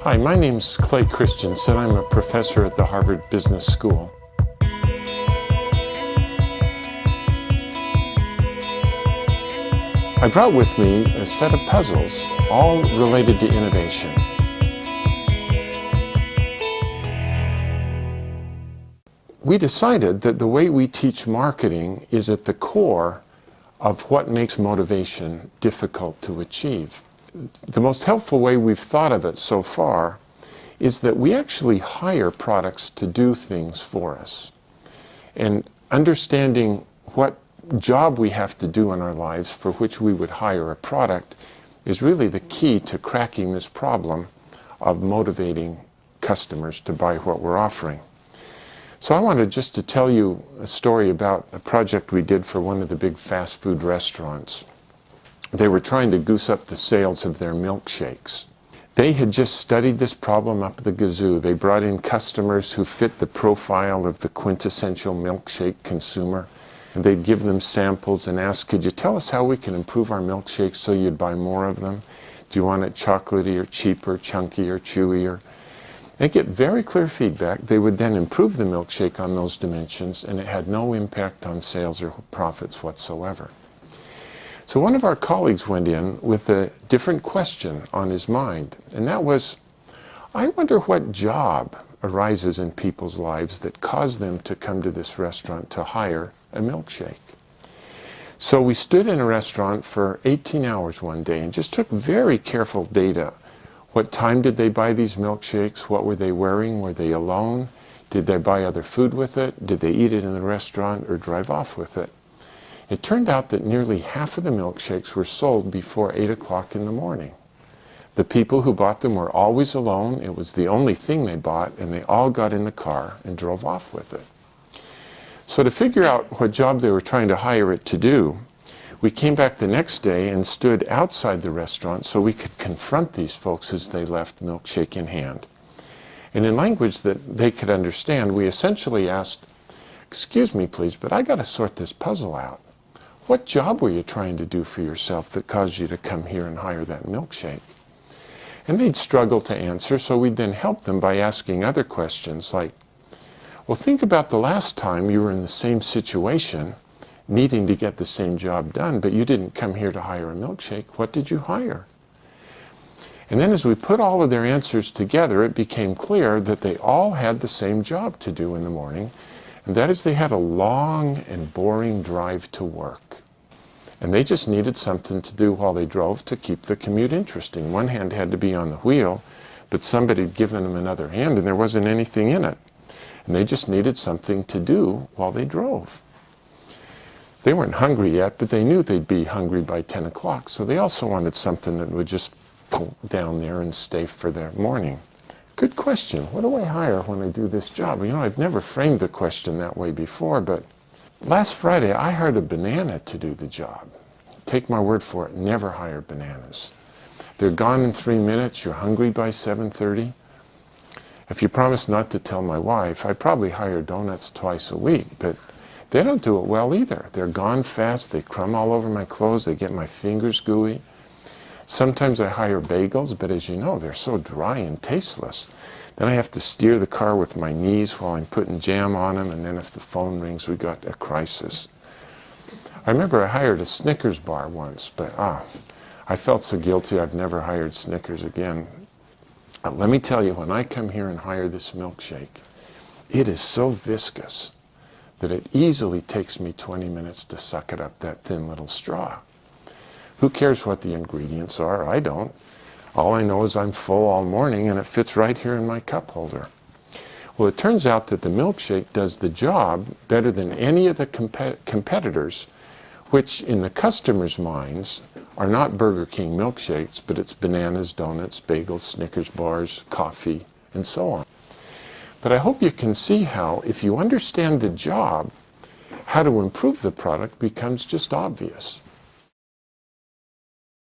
Hi, my name's Clay Christensen. I'm a professor at the Harvard Business School. I brought with me a set of puzzles, all related to innovation. We decided that the way we teach marketing is at the core of what makes motivation difficult to achieve. The most helpful way we've thought of it so far is that we actually hire products to do things for us. And understanding what job we have to do in our lives for which we would hire a product is really the key to cracking this problem of motivating customers to buy what we're offering. So I wanted just to tell you a story about a project we did for one of the big fast food restaurants. They were trying to goose up the sales of their milkshakes. They had just studied this problem up the gazoo. They brought in customers who fit the profile of the quintessential milkshake consumer. And they'd give them samples and ask, could you tell us how we can improve our milkshakes so you'd buy more of them? Do you want it chocolatey or cheaper, chunky or chewier? They get very clear feedback. They would then improve the milkshake on those dimensions, and it had no impact on sales or profits whatsoever. So one of our colleagues went in with a different question on his mind, and that was, I wonder what job arises in people's lives that cause them to come to this restaurant to hire a milkshake. So we stood in a restaurant for 18 hours one day and just took very careful data. What time did they buy these milkshakes? What were they wearing? Were they alone? Did they buy other food with it? Did they eat it in the restaurant or drive off with it? It turned out that nearly half of the milkshakes were sold before 8 o'clock in the morning. The people who bought them were always alone. It was the only thing they bought, and they all got in the car and drove off with it. So to figure out what job they were trying to hire it to do, we came back the next day and stood outside the restaurant so we could confront these folks as they left, milkshake in hand. And in language that they could understand, we essentially asked, excuse me please, but I got to sort this puzzle out. What job were you trying to do for yourself that caused you to come here and hire that milkshake? And they'd struggle to answer, so we'd then help them by asking other questions like, well, think about the last time you were in the same situation, needing to get the same job done, but you didn't come here to hire a milkshake. What did you hire? And then as we put all of their answers together, it became clear that they all had the same job to do in the morning, and that is they had a long and boring drive to work. And they just needed something to do while they drove to keep the commute interesting. One hand had to be on the wheel, but somebody had given them another hand and there wasn't anything in it. And they just needed something to do while they drove. They weren't hungry yet, but they knew they'd be hungry by 10 o'clock, so they also wanted something that would just pull down there and stay for their morning. Good question. What do I hire when I do this job? You know, I've never framed the question that way before, but last Friday I hired a banana to do the job. Take my word for it, never hire bananas. They're gone in 3 minutes, you're hungry by 7:30. If you promise not to tell my wife, I probably hire donuts twice a week, but they don't do it well either. They're gone fast, they crumb all over my clothes, they get my fingers gooey. Sometimes I hire bagels, but as you know, they're so dry and tasteless. Then I have to steer the car with my knees while I'm putting jam on them, and then if the phone rings, we got a crisis. I remember I hired a Snickers bar once, but I felt so guilty I've never hired Snickers again. Let me tell you, when I come here and hire this milkshake, it is so viscous that it easily takes me 20 minutes to suck it up that thin little straw. Who cares what the ingredients are? I don't. All I know is I'm full all morning and it fits right here in my cup holder. Well, it turns out that the milkshake does the job better than any of the competitors, which in the customers' minds are not Burger King milkshakes, but it's bananas, donuts, bagels, Snickers bars, coffee, and so on. But I hope you can see how, if you understand the job, how to improve the product becomes just obvious.